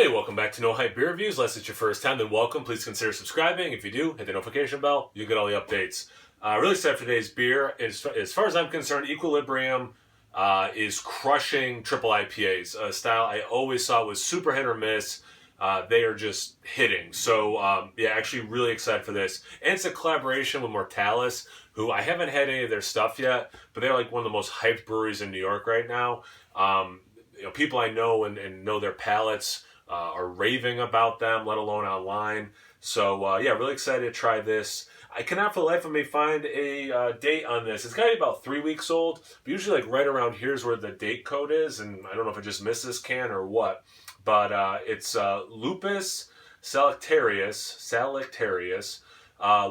Hey, welcome back to No Hype Beer Reviews. Unless it's your first time, then welcome. Please consider subscribing. If you do, hit the notification bell. You get all the updates. Really excited for today's beer. As far as I'm concerned, Equilibrium is crushing triple IPAs. A style I always thought was super hit or miss. They are just hitting. So, yeah, actually really excited for this. And it's a collaboration with Mortalis, who I haven't had any of their stuff yet, but they're like one of the most hyped breweries in New York right now. People I know and know their palates are raving about them, let alone online. So, yeah, really excited to try this. I cannot for the life of me find a date on this. It's got to be about 3 weeks old, but usually like right around here's where the date code is, and I don't know if I just missed this can or what, but it's Lupus Salictarius.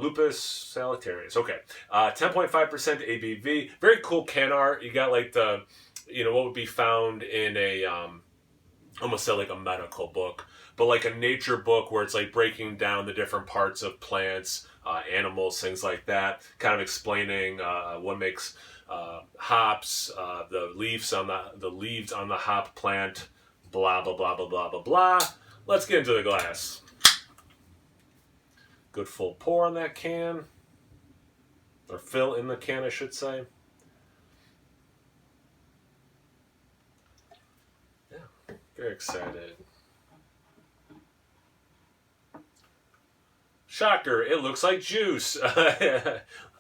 Lupus Salictarius. Okay. 10.5% ABV. Very cool can art. You got like what would be found in a, almost said like a medical book, but like a nature book where it's like breaking down the different parts of plants, animals, things like that, kind of explaining what makes hops, the leaves on the hop plant, blah blah blah blah blah blah blah. Let's get into the glass. Good full pour on that can, or fill in the can, I should say. Yeah, very excited. Shocker, it looks like juice.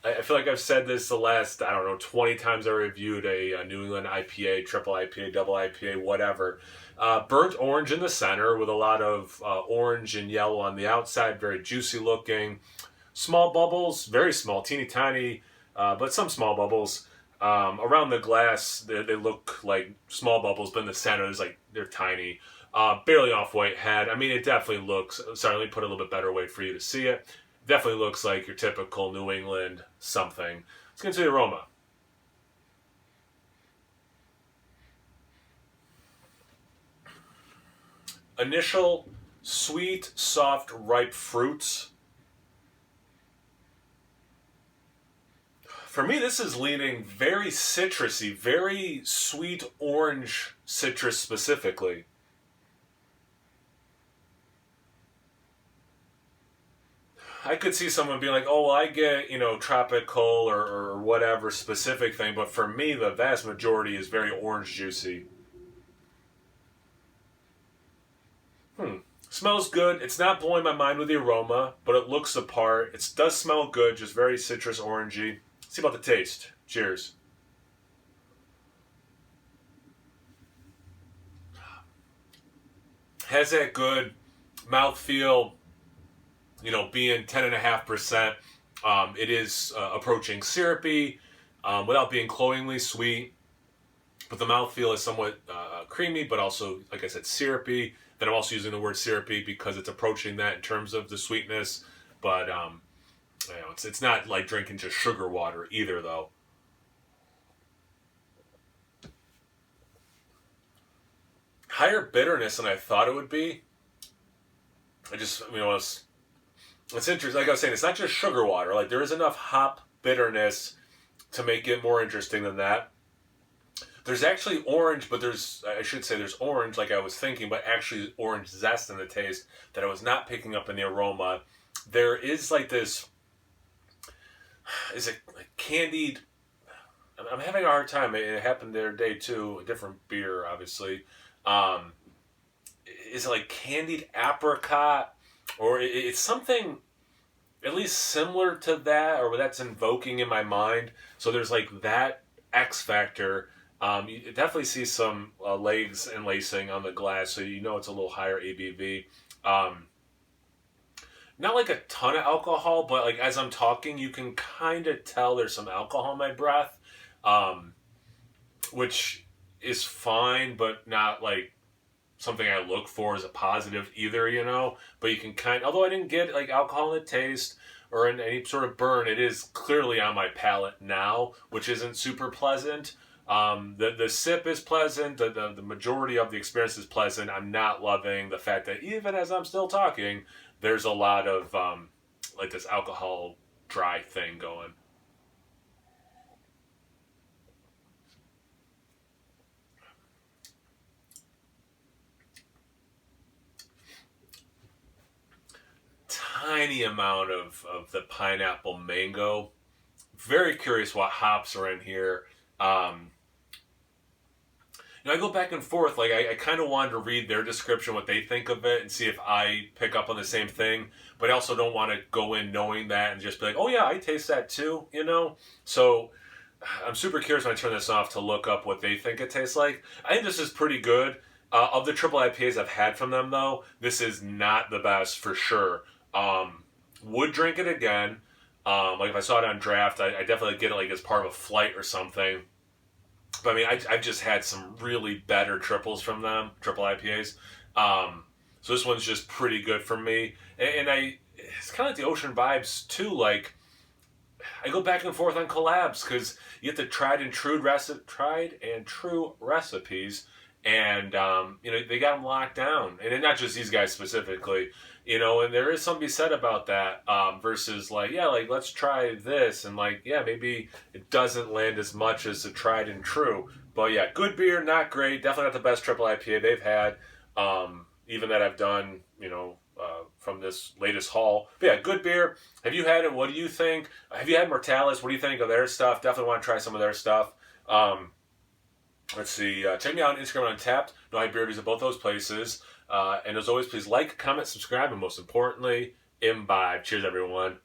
I feel like I've said this the last, 20 times I reviewed a New England IPA, triple IPA, double IPA, whatever. Burnt orange in the center with a lot of orange and yellow on the outside, very juicy looking. Small bubbles, very small, teeny tiny, but some small bubbles. Around the glass, they look like small bubbles, but in the center, they're tiny. Barely off-white head. I mean, it definitely looks... Sorry, let me put a little bit better way for you to see it. Definitely looks like your typical New England something. Let's get into the aroma. Initial sweet, soft, ripe fruits. For me, this is leaning very citrusy, very sweet orange citrus specifically. I could see someone being like, oh, well, I get, tropical or whatever specific thing, but for me, the vast majority is very orange juicy. Smells good. It's not blowing my mind with the aroma, but it looks the part. It does smell good, just very citrus orangey. Let's see about the taste. Cheers. Has that good mouthfeel, being 10.5%. It is approaching syrupy without being cloyingly sweet. But the mouthfeel is somewhat creamy, but also, like I said, syrupy. Then I'm also using the word syrupy because it's approaching that in terms of the sweetness. But it's not like drinking just sugar water either, though. Higher bitterness than I thought it would be. It's interesting. Like I was saying, it's not just sugar water. Like, there is enough hop bitterness to make it more interesting than that. There's actually orange, but there's orange like I was thinking, but actually orange zest in the taste that I was not picking up in the aroma. There is like this, is it like candied? I'm having a hard time. It happened the other day too, a different beer, obviously. Is it like candied apricot? Or it's something at least similar to that, or that's invoking in my mind. So there's like that X factor. You definitely see some legs and lacing on the glass, so it's a little higher ABV. Not like a ton of alcohol, but like as I'm talking, you can kind of tell there's some alcohol in my breath, which is fine, but not like something I look for as a positive either, But you can although I didn't get like alcohol in the taste or in any sort of burn, it is clearly on my palate now, which isn't super pleasant. The sip is pleasant. The majority of the experience is pleasant. I'm not loving the fact that even as I'm still talking, there's a lot of like this alcohol dry thing going. tiny amount of the pineapple mango. Very curious what hops are in here. I go back and forth. Like, I kind of wanted to read their description, what they think of it, and see if I pick up on the same thing. But I also don't want to go in knowing that and just be like, oh yeah, I taste that too, So I'm super curious when I turn this off to look up what they think it tastes like. I think this is pretty good. Of the triple IPAs I've had from them, though, this is not the best for sure. Would drink it again. Like if I saw it on draft, I definitely get it like as part of a flight or something. But I mean, I've just had some really better triples from them, triple IPAs. So this one's just pretty good for me. And it's kind of like the Ocean Vibes too. Like, I go back and forth on collabs because you get the tried and true recipes, and they got them locked down. And not just these guys specifically, and there is something to be said about that versus like, let's try this, and maybe it doesn't land as much as the tried and true. But yeah, good beer, not great, definitely not the best triple IPA they've had, even that I've done, from this latest haul. But yeah, good beer. Have you had it? What do you think? Have you had Mortalis? What do you think of their stuff? Definitely want to try some of their stuff. Let's see. Check me out on Instagram and Untappd. No Hype Beer Reviews at both those places. And as always, please like, comment, subscribe, and most importantly, imbibe. Cheers, everyone.